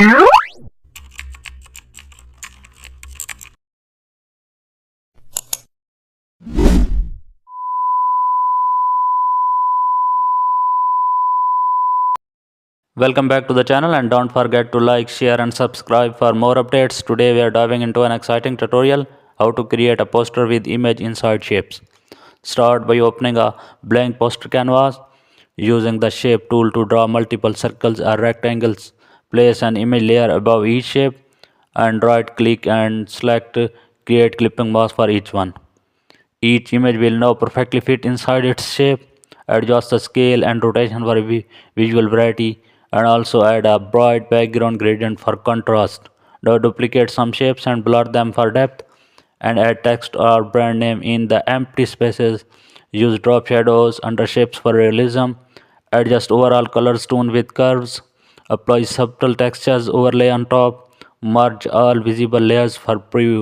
Welcome back to the channel and don't forget to like, share and subscribe for more updates. Today we are diving into an exciting tutorial how to create a poster with image inside shapes. Start by opening a blank poster canvas. Using the shape tool to draw multiple circles or rectangles. Place an image layer above each shape and right click and select create clipping mask for each one. Each image will now perfectly fit inside its shape. Adjust the scale and rotation for visual variety and also add a bright background gradient for contrast. Now duplicate some shapes and blur them for depth and add text or brand name in the empty spaces. Use drop shadows under shapes for realism. Adjust overall color tone with curves. Apply subtle textures overlay on top. Merge all visible layers for preview.